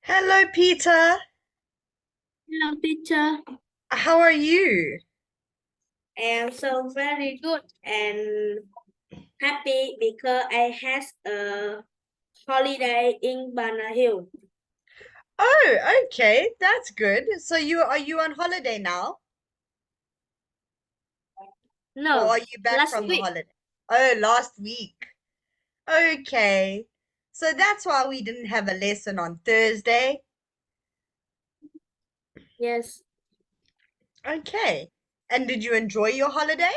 Hello, Peter. Hello, teacher. How are you? I am so very good and happy because I had a holiday in Banana Hill. Oh, okay, that's good. So you on holiday now, or No, are you back last from the week. holiday? Oh, last week. Okay. So that's why we didn't have a lesson on Thursday. Yes, Okay. And did you enjoy your holiday?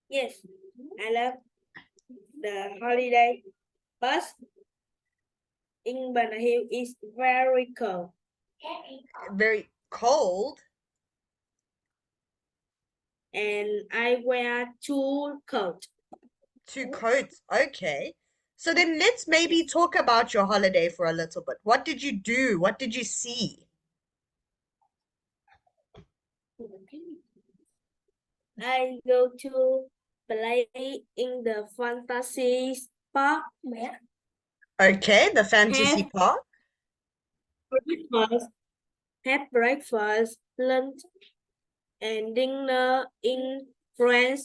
yes. I love the holiday, but in Banana Hill is very cold, Very cold. and I wear two coats. Two coats. Okay. So then let's maybe Yes. talk about your holiday for a little bit. What did you do? What did you see? I go to play in the fantasy park, Okay, the fantasy have park. breakfast, lunch, and dinner in French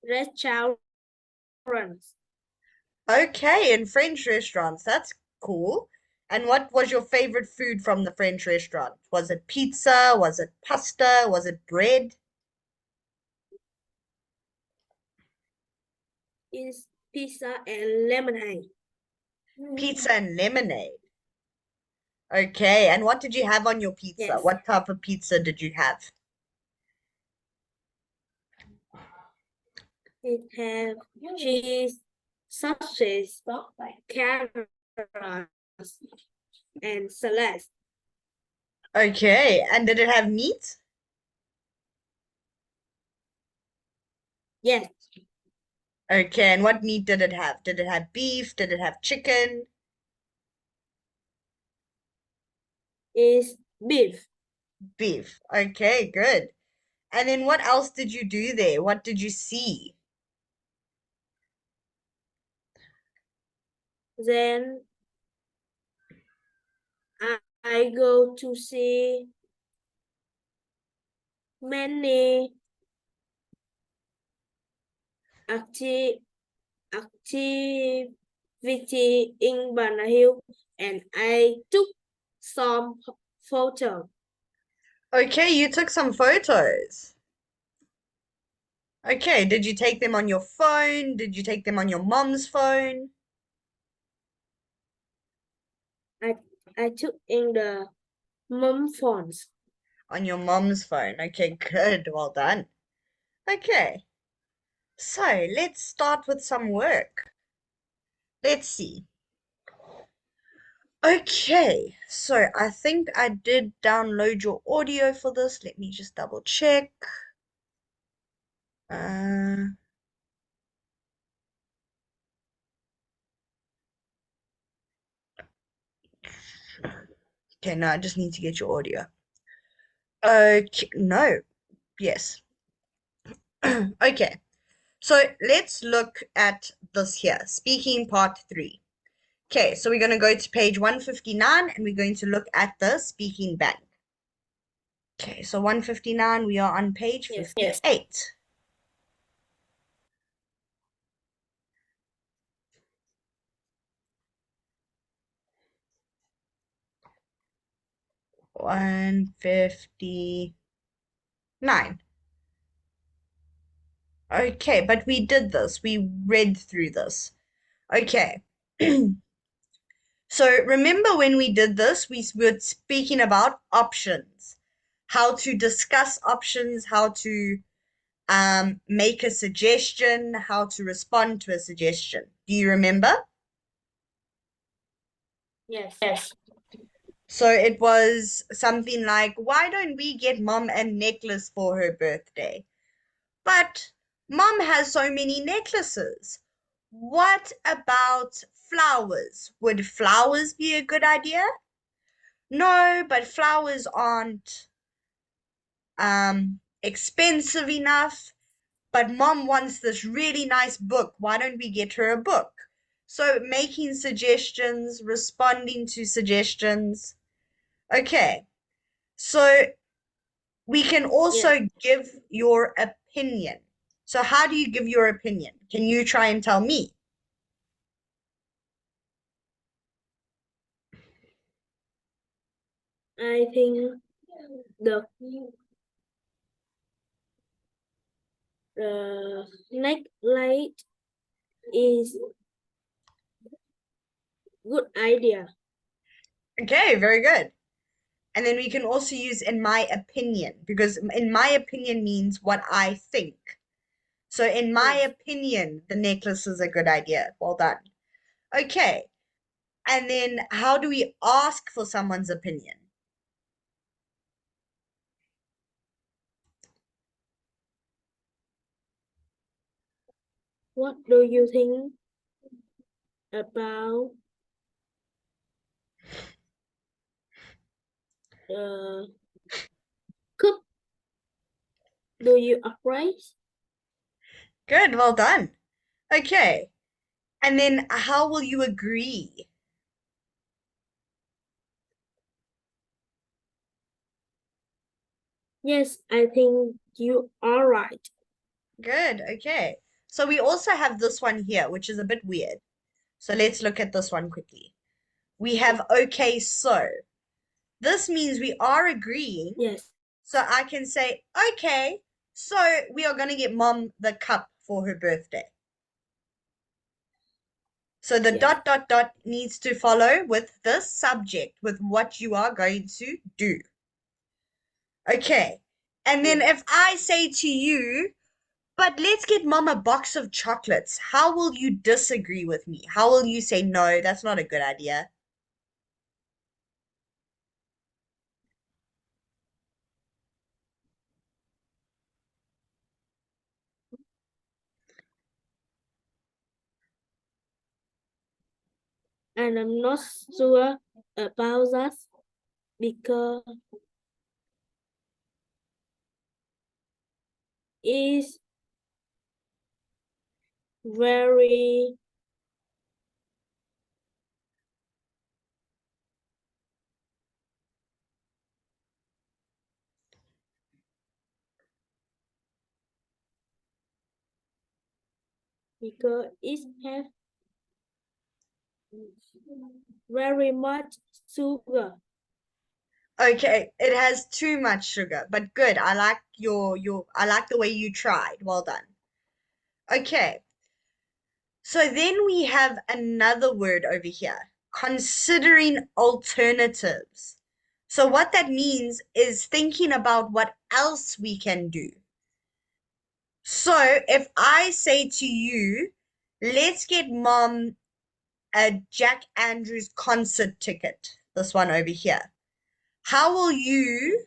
restaurants. Okay, in French restaurants. That's cool. And what was your favorite food from the French restaurant? Was it pizza? Was it pasta? Was it bread? Is pizza and lemonade. Pizza and lemonade. Okay, and what did you have on your pizza? Yes, What type of pizza did you have? it have cheese, sausage, carrots, and salad. Okay, and did it have meat? Yes, Okay, and what meat did it have? Did it have beef? Did it have chicken? is beef. Beef. Okay, good. And then what else did you do there? What did you see? Then I go to see many acti activity in Banana Hill, and I took some photo. Okay, you took some photos. Okay, did you take them on your phone? Did you take them on your mom's phone? I I took in the mum phones. On your mom's phone. Okay, good. Well done. Okay, so let's start with some work. Let's see. Okay, so I think I did download your audio for this. Let me just double check. Uh, okay, no, I just need to get your audio. Okay, no, yes. Okay, so let's look at this here. Speaking part three. Okay, so we're going to go to page 159 and we're going to look at the speaking bank. Okay, so 159, we are on page Yes. 58. 159. Okay, but we did this. We read through this. Okay. So remember when we did this, we were speaking about options, how to discuss options, how to make a suggestion, how to respond to a suggestion. Do you remember? Yes. So it was something like, why don't we get mom a necklace for her birthday? But mom has so many necklaces. What about flowers? Would flowers be a good idea? No, but flowers aren't expensive enough. But mom wants this really nice book. Why don't we get her a book? So making suggestions, responding to suggestions. Okay. So we can Yes, also give your opinion. So how do you give your opinion? Can you try and tell me? I think the next light is good idea. Okay, very good. And then we can also use in my opinion, because in my opinion means what I think. So in my Yes. opinion, the necklace is a good idea. Well done. Okay. And then how do we ask for someone's opinion? What do you think about the cup? Do you afraid? Good, well done. Okay. And then how will you agree? Yes, I think you are right. Good, okay. So we also have this one here, which is a bit weird. So let's look at this one quickly. We have okay, so. This means we are agreeing. Yes, So I can say, okay, so we are going to get mom the cup for her birthday. So the yes, dot, dot, dot needs to follow with this subject, with what you are going to do. Okay. And then yes. if I say to you, but let's get mom a box of chocolates, how will you disagree with me? How will you say, no, that's not a good idea? And I'm not sure about that because it's very because it has very much sugar. Okay, it has too much sugar, but good. I like your I like the way you tried. Well done. Okay. So then we have another word over here, considering alternatives. So what that means is thinking about what else we can do. So if I say to you, let's get mom a Jack Andrews concert ticket, this one over here. How will you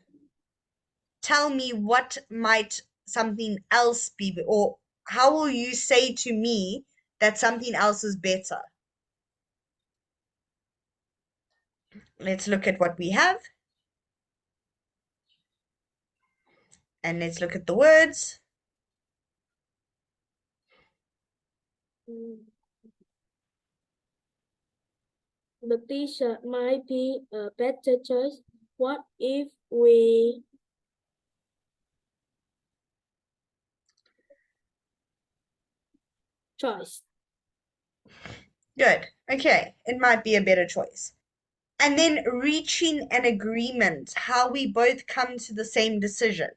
tell me what might something else be, or how will you say to me that something else is better? Let's look at what we have and let's look at the words. Mm, the t-shirt might be a better choice. What if we choice? Good. Okay, it might be a better choice. And then reaching an agreement, how we both come to the same decision.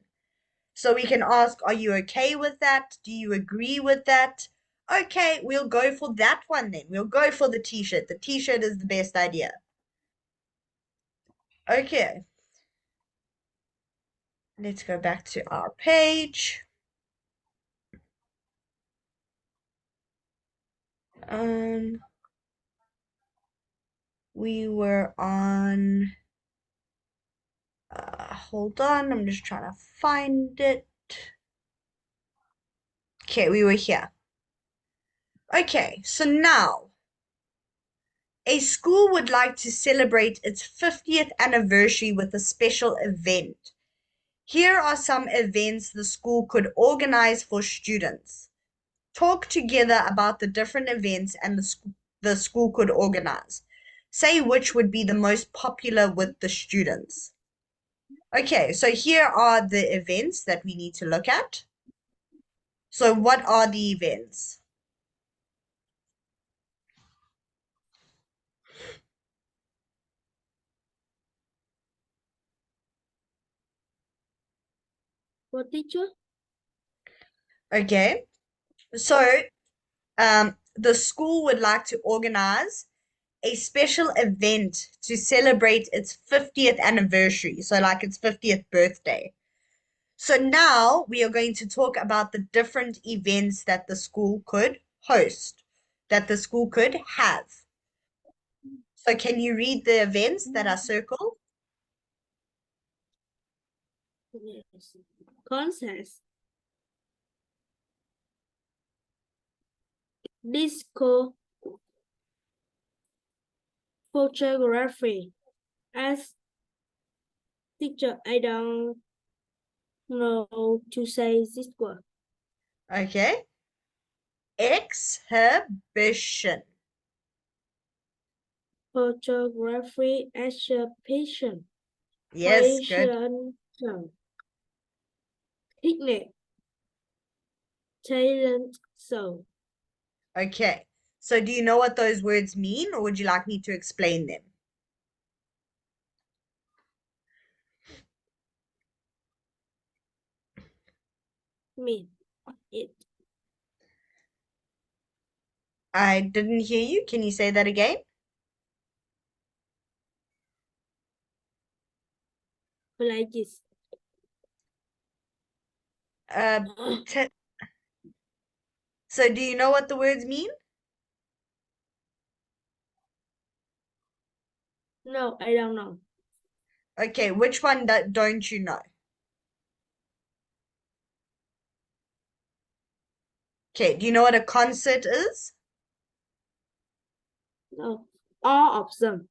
So we can ask, are you okay with that? Do you agree with that? Okay, we'll go for that one then. We'll go for the t-shirt. The t-shirt is the best idea. Okay, let's go back to our page. Um, we were on, hold on, I'm just trying to find it. Okay, we were here. Okay, so now a school would like to celebrate its 50th anniversary with a special event. Here are some events the school could organize for students. Talk together about the different events and the the school could organize. Say which would be the most popular with the students. Okay, so here are the events that we need to look at. So what are the events? For teacher? Okay, so the school would like to organize a special event to celebrate its 50th anniversary, so like its 50th birthday. So now we are going to talk about the different events that the school could host, that the school could have. So can you read the events that are circled? Yes. Concerts, disco, photography. As teacher, I don't know to say this word. Okay. Exhibition. Photography exhibition. Yes, good. Fashion show. Picnic. Talent show. Okay. So do you know what those words mean, or would you like me to explain them? Me. It. I didn't hear you. Can you say that again? Like this. Uh, t so do you know what the words mean? No, I don't know. Okay, which one don't you know? Okay, do you know what a concert is? No. All of them.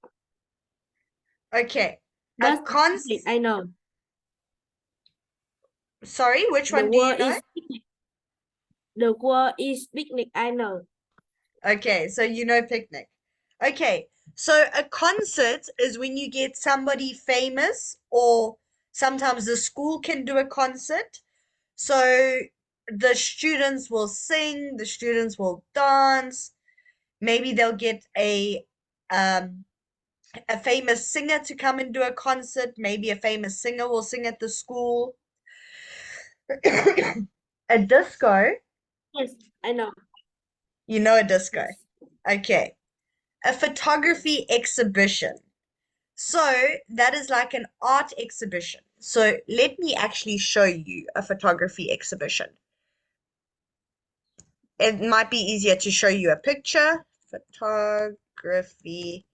Okay, a But picnic, cons. I know. Sorry, which The one do you word know? is picnic. The word is picnic, I know. Okay, so you know picnic. Okay, so a concert is when you get somebody famous, or sometimes the school can do a concert. So the students will sing, the students will dance. Maybe they'll get um a famous singer to come and do a concert. Maybe a famous singer will sing at the school. A disco, Yes, I know. you know a disco. Yes. Okay. A photography exhibition. So that is like an art exhibition. So let me actually show you a photography exhibition. It might be easier to show you a picture. Photography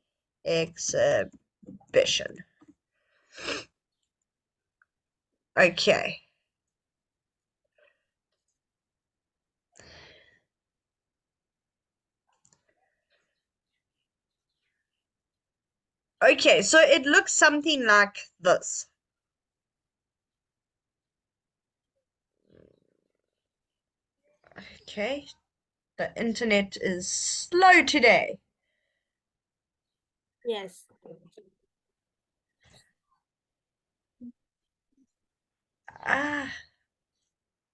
exhibition. Okay. Okay, so it looks something like this. Okay, the internet is slow today. Yes. Ah,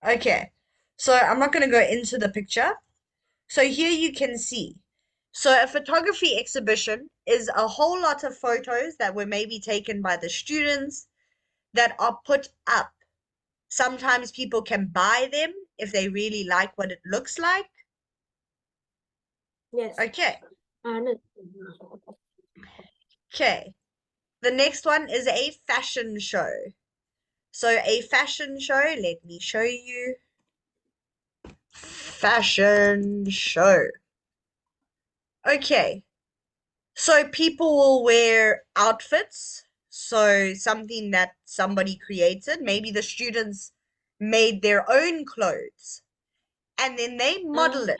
okay. So I'm not going to go into the picture. So here you can see. So a photography exhibition is a whole lot of photos that were maybe taken by the students that are put up. Sometimes people can buy them if they really like what it looks like. Yes. Okay. No. Okay. The next one is a fashion show. So a fashion show, let me show you. Fashion show. Okay. So people will wear outfits. So something that somebody created. Maybe the students made their own clothes and then they model Ah, it.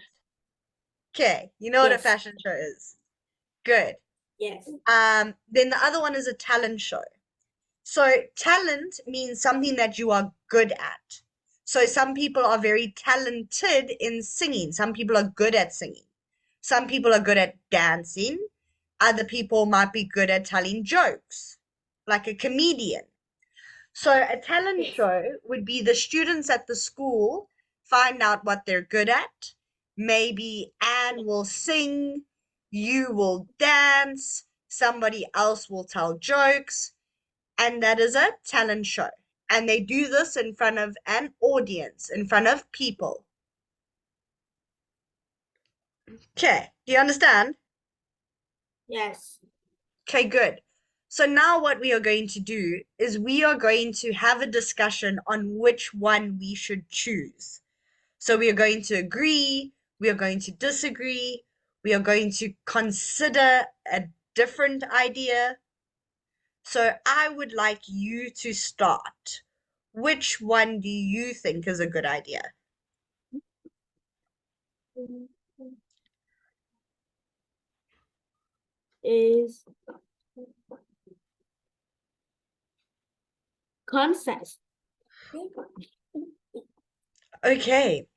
Okay. You know what a yes. fashion show is. Good. Yes. Then the other one is a talent show. So talent means something that you are good at. So some people are very talented in singing. Some people are good at singing. Some people are good at dancing. Other people might be good at telling jokes, like a comedian. So a talent Yes. show would be the students at the school find out what they're good at. Maybe Anne will sing, you will dance, somebody else will tell jokes, and that is a talent show. And they do this in front of an audience, in front of people. Okay, do you understand? Yes. Okay, good. So now what we are going to do is we are going to have a discussion on which one we should choose. So we are going to agree, we are going to disagree, we are going to consider a different idea. So I would like you to start. Which one do you think is a good idea? Is concept. Okay.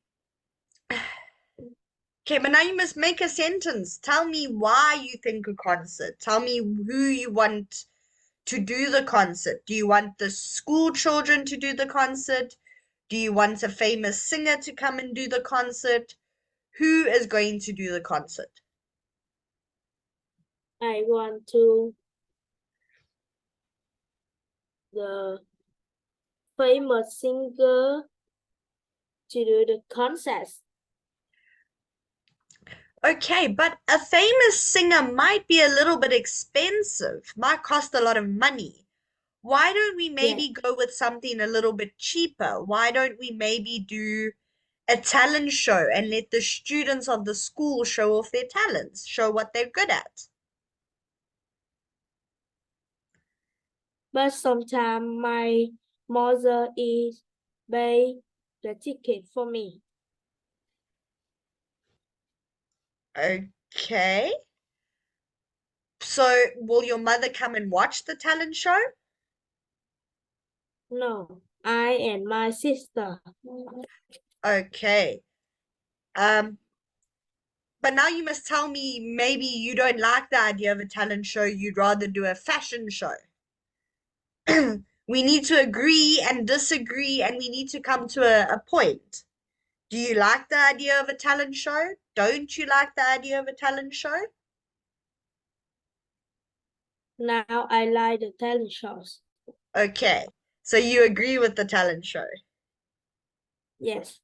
Okay, but now you must make a sentence. Tell me why you think a concert. Tell me who you want to do the concert. Do you want the school children to do the concert? Do you want a famous singer to come and do the concert? Who is going to do the concert? I want to the famous singer to do the concert. Okay, but a famous singer might be a little bit expensive, might cost a lot of money. Why don't we Yes, maybe go with something a little bit cheaper? Why don't we maybe do a talent show and let the students of the school show off their talents, show what they're good at? but sometimes my mother is pay the ticket for me. Okay. So will your mother come and watch the talent show? No, I and my sister. Okay. Um, but now you must tell me maybe you don't like the idea of a talent show, you'd rather do a fashion show. We need to agree and disagree, and we need to come to a point. Do you like the idea of a talent show? Don't you like the idea of a talent show? Now I like the talent shows. Okay. So you agree with the talent show. Yes.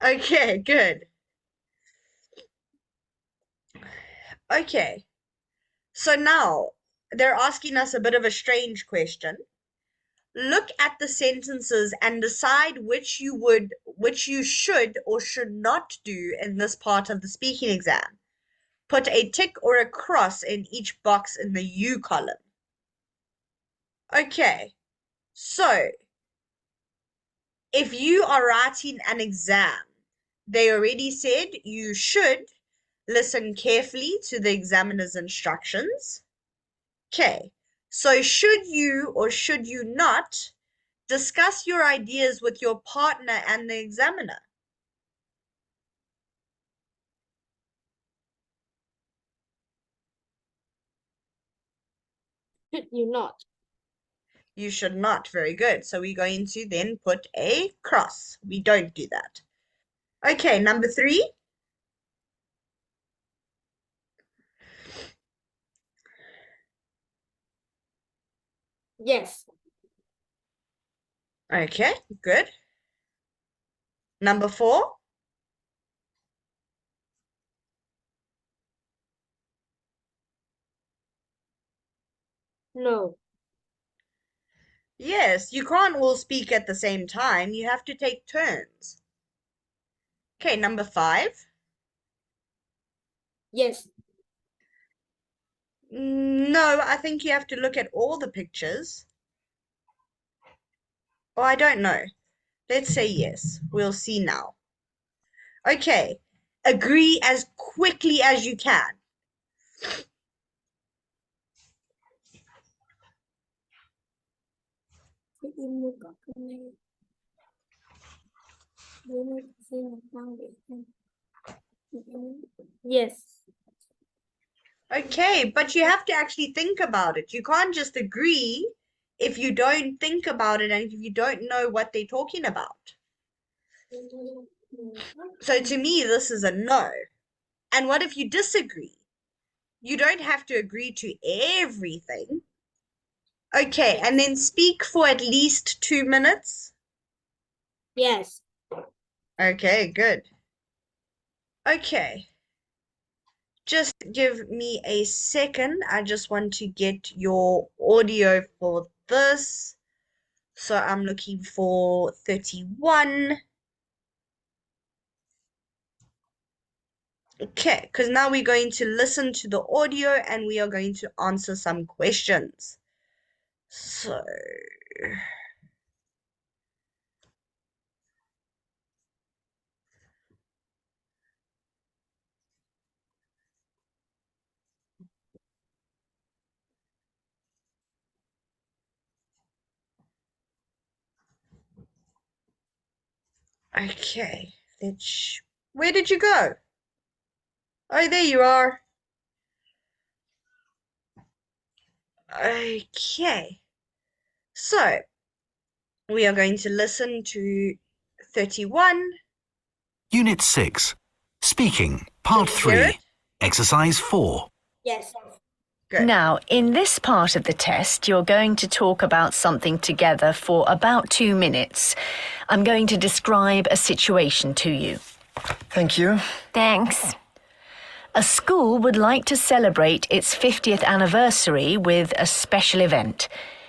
Okay, good. Okay. So now they're asking us a bit of a strange question. Look at the sentences and decide which you should or should not do in this part of the speaking exam. Put a tick or a cross in each box in the you column. Okay, so if you are writing an exam, they already said you should listen carefully to the examiner's instructions. Okay, so should you or should you not discuss your ideas with your partner and the examiner? Should you not? You should not. Very good. So we're going to then put a cross. We don't do that. Okay, number 3. Yes. Okay, good. Number 4. No. Yes, you can't all speak at the same time. You have to take turns. Okay, number 5. Yes. No, I think you have to look at all the pictures. Oh, I don't know. Let's say yes. We'll see now. Okay, agree as quickly as you can. Yes. Okay, but you have to actually think about it. You can't just agree if you don't think about it and if you don't know what they're talking about. So to me, this is a no. And what if you disagree? You don't have to agree to everything. Okay, and Yes. then speak for at least 2 minutes. Yes. Okay, good. Okay, just give me a second. I just want to get your audio for this. So I'm looking for 31. Okay, because now we're going to listen to the audio and we are going to answer some questions. So, okay, let's. Where did you go? Oh, there you are. Okay, so we are going to listen to 31. Unit 6. Speaking, Can Part you hear it? 3. Exercise 4. Yes. Good. Now, in this part of the test, you're going to talk about something together for about 2 minutes. I'm going to describe a situation to you. Thank you. Thanks. A school would like to celebrate its 50th anniversary with a special event.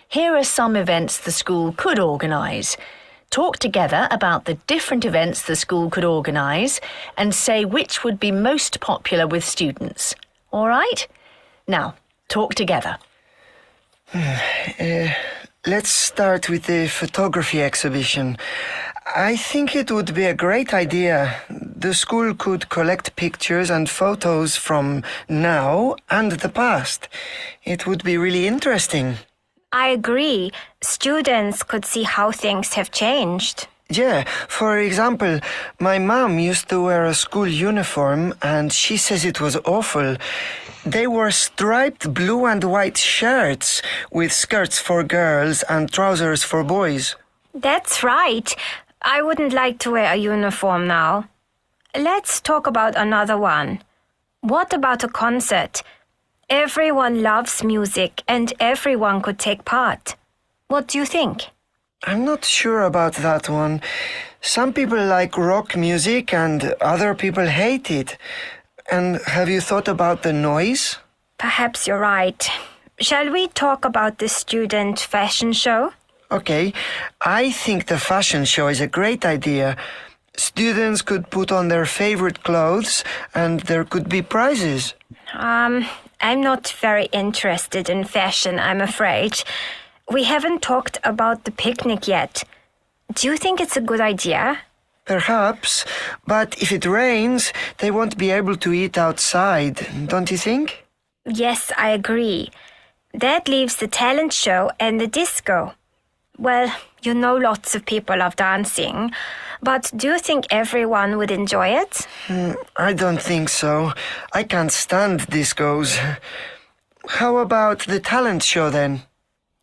Here are some events the school could organise. Talk together about the different events the school could organise and say which would be most popular with students. All right? Now, talk together. Let's start with the photography exhibition. I think it would be a great idea. The school could collect pictures and photos from now and the past. It would be really interesting. I agree. Students could see how things have changed. Yeah, for example, my mom used to wear a school uniform and she says it was awful. They wore striped blue and white shirts with skirts for girls and trousers for boys. That's right. I wouldn't like to wear a uniform now. Let's talk about another one. What about a concert? Everyone loves music and everyone could take part. What do you think? I'm not sure about that one. Some people like rock music and other people hate it. And have you thought about the noise? Perhaps you're right. Shall we talk about the student fashion show? Okay, I think the fashion show is a great idea. Students could put on their favorite clothes and there could be prizes. I'm not very interested in fashion, I'm afraid. We haven't talked about the picnic yet. Do you think it's a good idea? Perhaps, but if it rains, they won't be able to eat outside, don't you think? Yes, I agree. That leaves the talent show and the disco. Well, you know lots of people love dancing, but do you think everyone would enjoy it? I don't think so. I can't stand discos. How about the talent show then?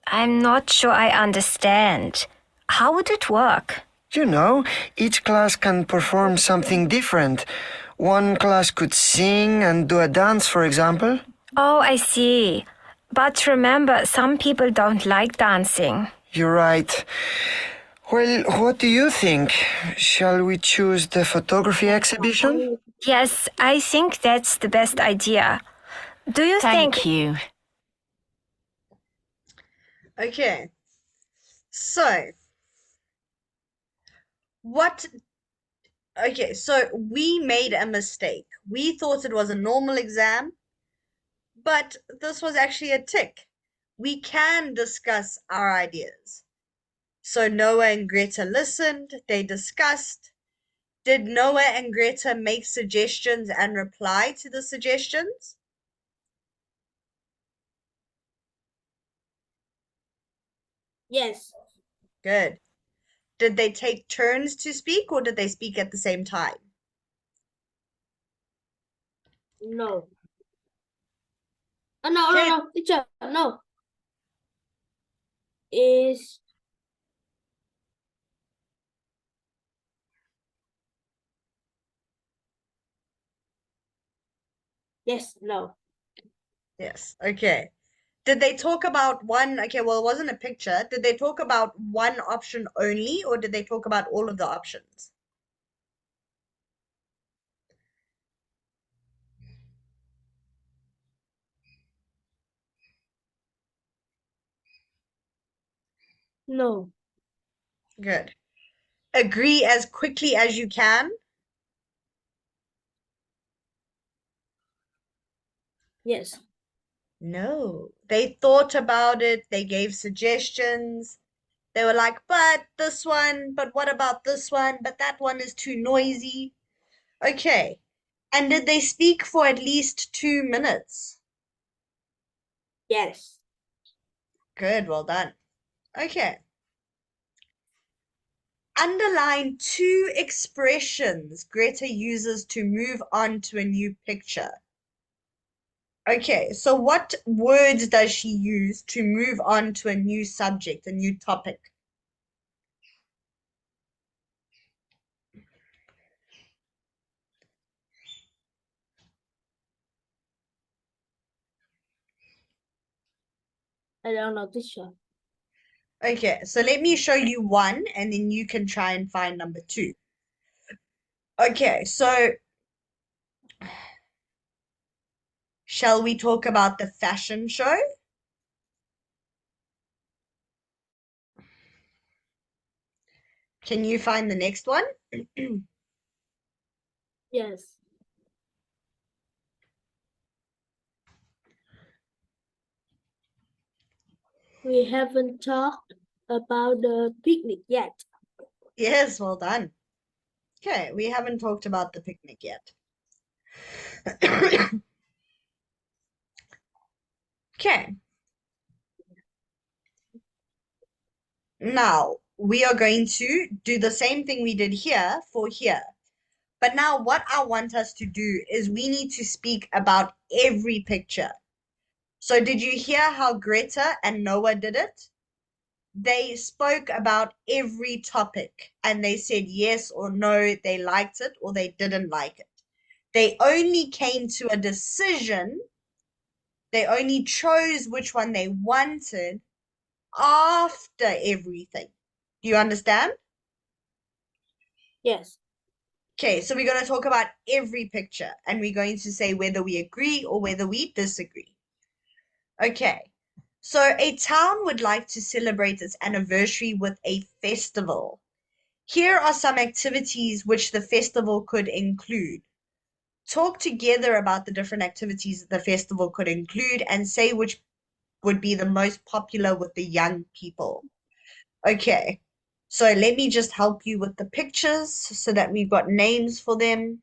I'm not sure I understand. How would it work? You know, each class can perform something different. One class could sing and do a dance, for example. Oh, I see. But remember, some people don't like dancing. You're right. Well, what do you think? Shall we choose the photography exhibition? Yes, I think that's the best idea. Do you think... Thank you. Okay. So, what? Okay, so we made a mistake. We thought it was a normal exam, but this was actually a tick. We can discuss our ideas. So Noah and Greta listened, they discussed. Did Noah and Greta make suggestions and reply to the suggestions? Yes. Good. Did they take turns to speak or did they speak at the same time? No. Oh, no, Okay, no, no, teacher, no. Is yes, no. yes, okay. Did they talk about one? Okay, well, it wasn't a picture. Did they talk about one option only, or did they talk about all of the options? No. Good. Agree as quickly as you can. Yes. No, they thought about it. They gave suggestions. They were like, but this one, but what about this one? But that one is too noisy. Okay. And did they speak for at least 2 minutes? Yes. Good, well done. Okay. Underline two expressions Greta uses to move on to a new picture. Okay, so what words does she use to move on to a new subject, a new topic? I don't know, teacher. Okay, so let me show you one and then you can try and find number two. Okay, so shall we talk about the fashion show? Can you find the next one? Yes. We haven't talked about the picnic yet. Yes, well done. Okay, we haven't talked about the picnic yet. Okay, now we are going to do the same thing we did here for here. But now what I want us to do is we need to speak about every picture. So did you hear how Greta and Noah did it? They spoke about every topic and they said yes or no, they liked it or they didn't like it. They only came to a decision, they only chose which one they wanted after everything. Do you understand? Yes. Okay, so we're going to talk about every picture and we're going to say whether we agree or whether we disagree. Okay, so a town would like to celebrate its anniversary with a festival. Here are some activities which the festival could include. Talk together about the different activities the festival could include and say which would be the most popular with the young people. Okay, so let me just help you with the pictures so that we've got names for them.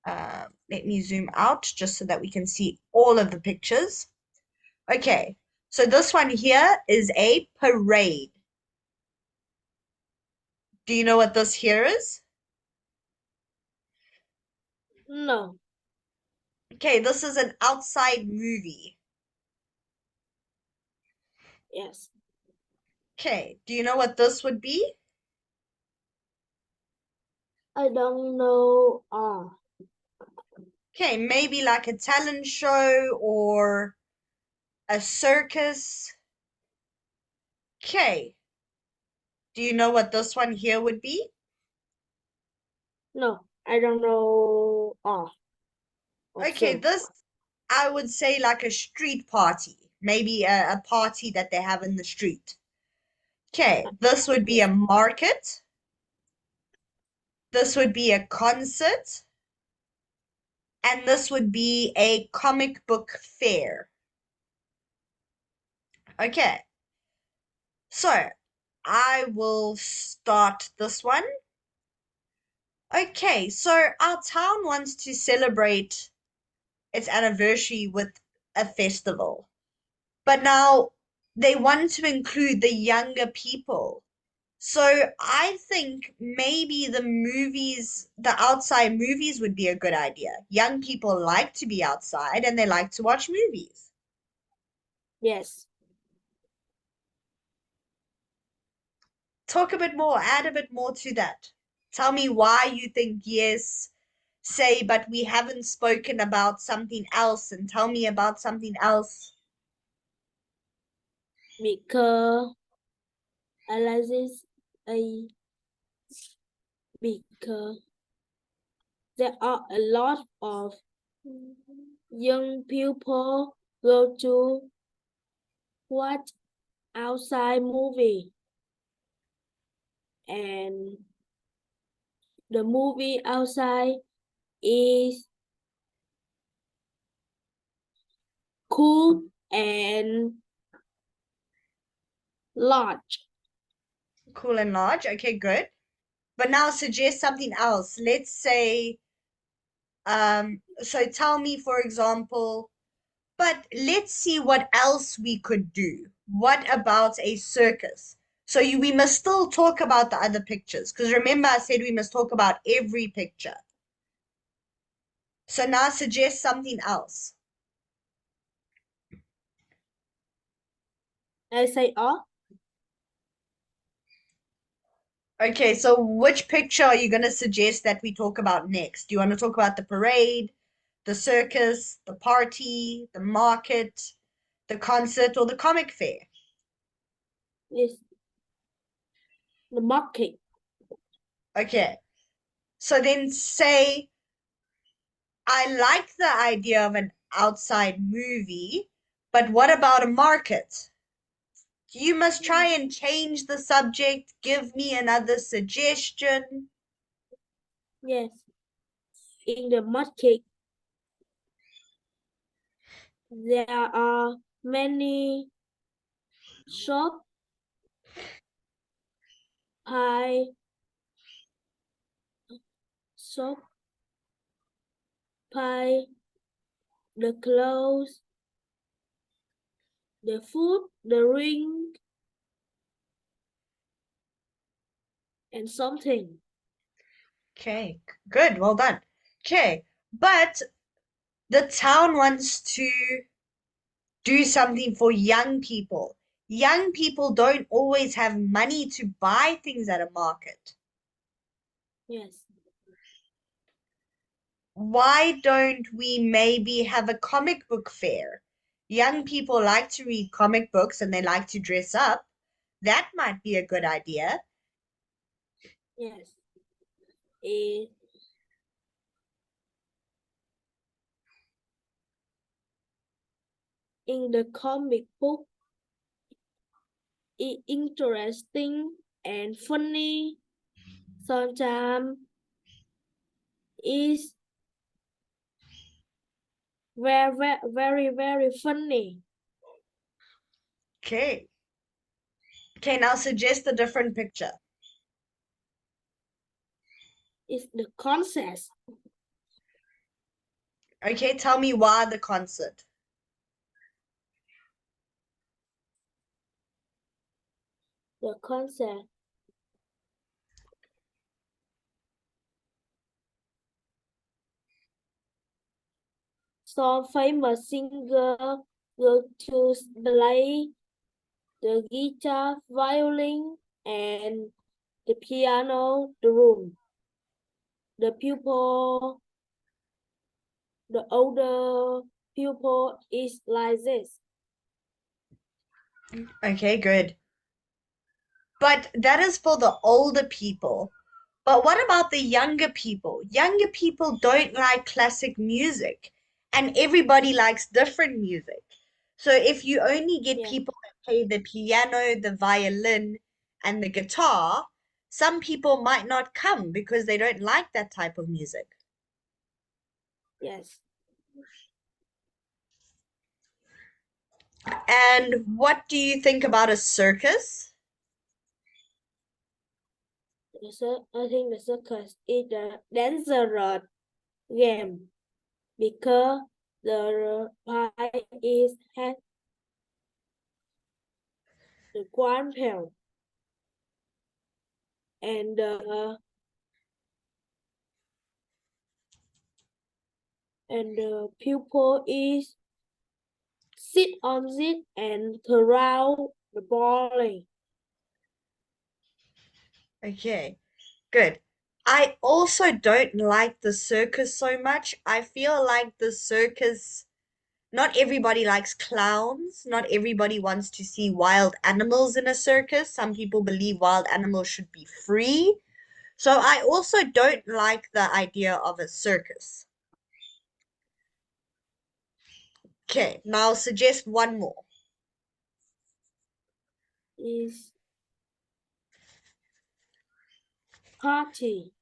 Let me zoom out just so that we can see all of the pictures. Okay, so this one here is a parade. Do you know what this here is? No. Okay, this is an outside movie. Yes. Okay, do you know what this would be? I don't know. Okay, maybe like a talent show or a circus. Okay, do you know what this one here would be? No, I don't know. Okay, Also. this I would say like a street party, maybe a party that they have in the street. Okay, this would be Yes. a market. This would be a concert. And this would be a comic book fair. Okay, so I will start this one. Okay, so our town wants to celebrate its anniversary with a festival, but now they want to include the younger people. So I think maybe the movies, the outside movies would be a good idea. Young people like to be outside and they like to watch movies. Yes. Talk a bit more, add a bit more to that. Tell me why you think yes. Say, but we haven't spoken about something else, and tell me about something else. Because Alexis a because there are a lot of young people go to watch outside movie, and the movie outside is cool and large. Cool and large. Okay, good. But now suggest something else. Let's say, so tell me, for example, but let's see what else we could do. What about a circus? So we must still talk about the other pictures, because remember I said we must talk about every picture. So now suggest something else. I say, oh, Okay, so which picture are you going to suggest that we talk about next? Do you want to talk about the parade, the circus, the party, the market, the concert, or the comic fair? is the market. Okay, so then say, I like the idea of an outside movie, but what about a market? You must try and change the subject. Give me another suggestion. Yes. In the market, there are many shop, pie, shop, pie, the clothes, the food, the ring, and something. Okay, good, well done. Okay, but the town wants to do something for young people. Young people don't always have money to buy things at a market. Yes. Why don't we maybe have a comic book fair? Young people like to read comic books and they like to dress up. That might be a good idea. Yes. In the comic book, it interesting and funny. Sometimes is very funny. Okay. Okay, now suggest a different picture. It's the concept. Okay, tell me why the concert. The concept. Some famous singer go to play the guitar, violin, and the piano, the room. The pupil, the older pupil is like this. Okay, good. But that is for the older people. But what about the younger people? Younger people don't like classic music, and everybody likes different music. So if you only get Yeah, people that play the piano, the violin, and the guitar, some people might not come because they don't like that type of music. yes. And what do you think about a circus? I think the circus is the dangerous game because the pie is has the grandparent and the pupil is sit on it and throw the ball. Okay, good. I also don't like the circus so much. I feel like the circus, not everybody likes clowns. Not everybody wants to see wild animals in a circus. Some people believe wild animals should be free. So I also don't like the idea of a circus. Okay, now I'll suggest one more. Is party.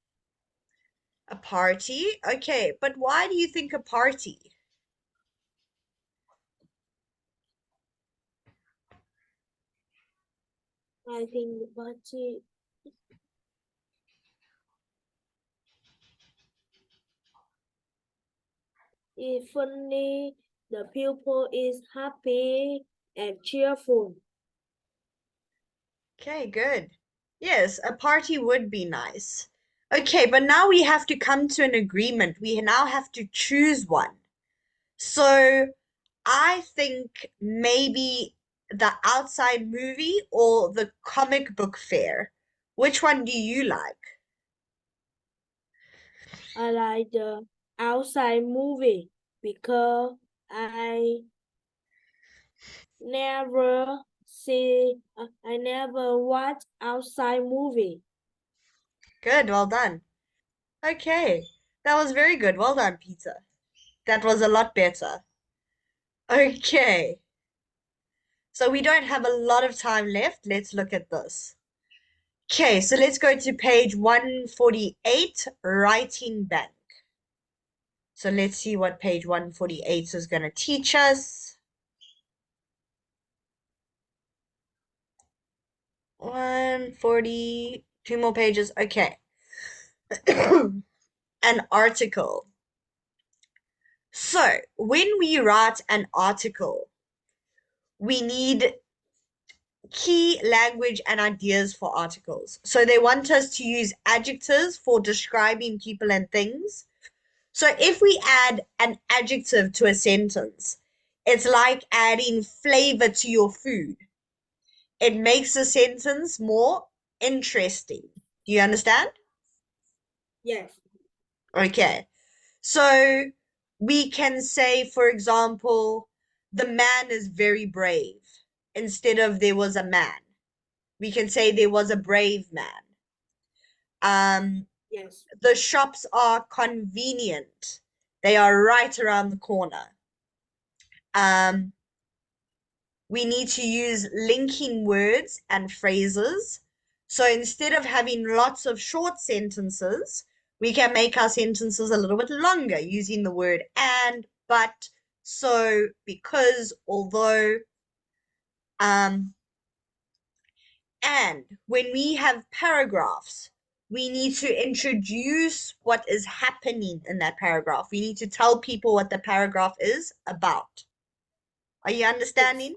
A party? Okay, but why do you think a party? I think the party is funny. The pupil is happy and cheerful. Okay, good. Yes, a party would be nice. Okay, but now we have to come to an agreement. We now have to choose one. So I think maybe the outside movie or the comic book fair. Which one do you like? I like the outside movie because I I never watch outside movie. Good, well done. Okay, that was very good. Well done, Peter. That was a lot better. Okay, so we don't have a lot of time left. Let's look at this. Okay, so let's go to page 148, writing bank. So let's see what page 148 is going to teach us. 140, two more pages. Okay. An article. So when we write an article, we need key language and ideas for articles. So they want us to use adjectives for describing people and things. So if we add an adjective to a sentence, it's like adding flavor to your food. It makes the sentence more interesting. Do you understand? Yes, Okay. So we can say, for example, the man is very brave instead of there was a man. We can say there was a brave man. yes, The shops are convenient. They are right around the corner. Um, we need to use linking words and phrases. So instead of having lots of short sentences, we can make our sentences a little bit longer using the word and, but, so, because, although. Um, and when we have paragraphs, we need to introduce what is happening in that paragraph. We need to tell people what the paragraph is about. Are you yes, understanding?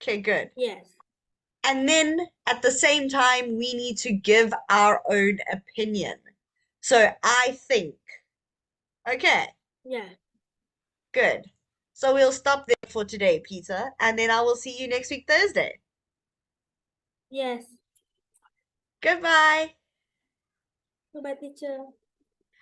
Okay, good. yes, And then at the same time, we need to give our own opinion. So I think. Okay, yeah, good. So we'll stop there for today, Peter, and then I will see you next week, Thursday. yes. Goodbye. Goodbye, teacher.